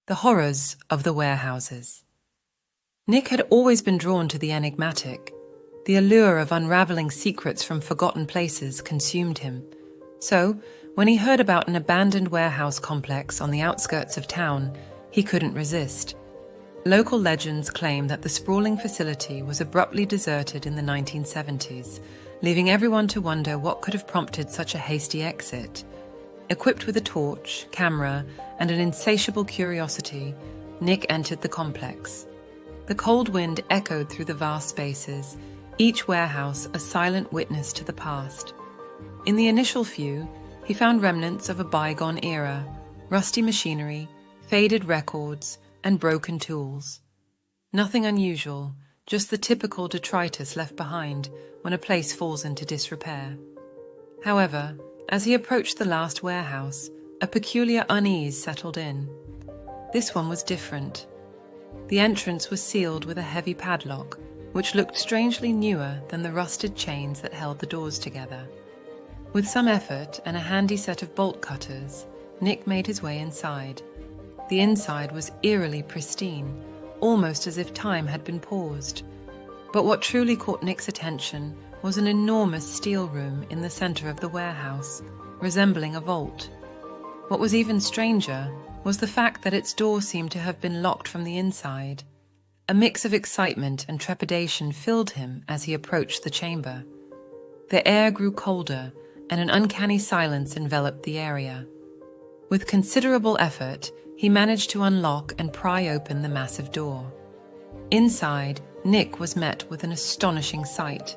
The horrors of the warehouses. Nick had always been drawn to the enigmatic. The allure of unraveling secrets from forgotten places consumed him. So, when he heard about an abandoned warehouse complex on the outskirts of town, he couldn't resist. Local legends claim that the sprawling facility was abruptly deserted in the 1970s, leaving everyone to wonder what could have prompted such a hasty exit. Equipped with a torch, camera, and an insatiable curiosity, Nick entered the complex. The cold wind echoed through the vast spaces, each warehouse a silent witness to the past. In the initial view, he found remnants of a bygone era, rusty machinery, faded records, and broken tools. Nothing unusual, just the typical detritus left behind when a place falls into disrepair. However, as he approached the last warehouse, a peculiar unease settled in. This one was different. The entrance was sealed with a heavy padlock, which looked strangely newer than the rusted chains that held the doors together. With some effort and a handy set of bolt cutters, Nick made his way inside. The inside was eerily pristine, almost as if time had been paused. But what truly caught Nick's attention was an enormous steel room in the center of the warehouse, resembling a vault. What was even stranger was the fact that its door seemed to have been locked from the inside. A mix of excitement and trepidation filled him as he approached the chamber. The air grew colder, and an uncanny silence enveloped the area. With considerable effort, he managed to unlock and pry open the massive door. Inside, Nick was met with an astonishing sight.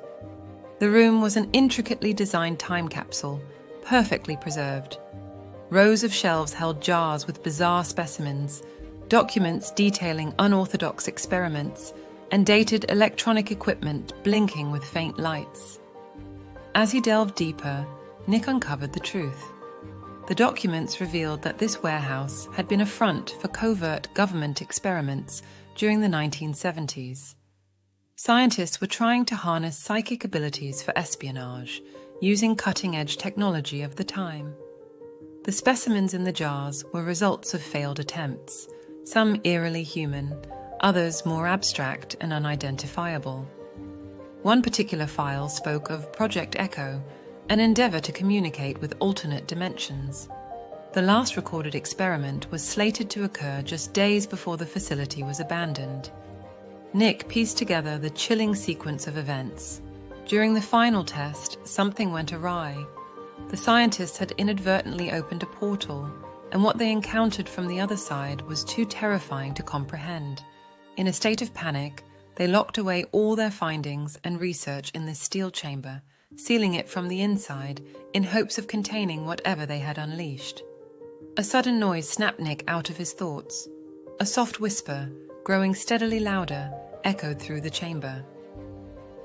The room was an intricately designed time capsule, perfectly preserved. Rows of shelves held jars with bizarre specimens, documents detailing unorthodox experiments, and dated electronic equipment blinking with faint lights. As he delved deeper, Nick uncovered the truth. The documents revealed that this warehouse had been a front for covert government experiments during the 1970s. Scientists were trying to harness psychic abilities for espionage, using cutting-edge technology of the time. The specimens in the jars were results of failed attempts, some eerily human, others more abstract and unidentifiable. One particular file spoke of Project Echo, an endeavor to communicate with alternate dimensions. The last recorded experiment was slated to occur just days before the facility was abandoned. Nick pieced together the chilling sequence of events. During the final test, something went awry. The scientists had inadvertently opened a portal, and what they encountered from the other side was too terrifying to comprehend. In a state of panic, they locked away all their findings and research in this steel chamber, sealing it from the inside in hopes of containing whatever they had unleashed. A sudden noise snapped Nick out of his thoughts. A soft whisper, growing steadily louder, echoed through the chamber.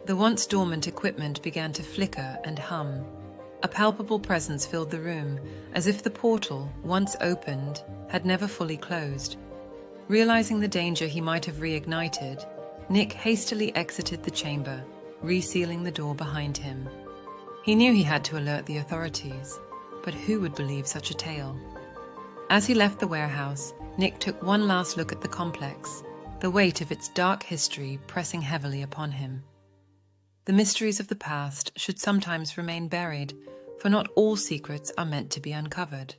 The once dormant equipment began to flicker and hum. A palpable presence filled the room, as if the portal, once opened, had never fully closed. Realizing the danger he might have reignited, Nick hastily exited the chamber, resealing the door behind him. He knew he had to alert the authorities, but who would believe such a tale? As he left the warehouse, Nick took one last look at the complex, the weight of its dark history pressing heavily upon him. The mysteries of the past should sometimes remain buried, for not all secrets are meant to be uncovered.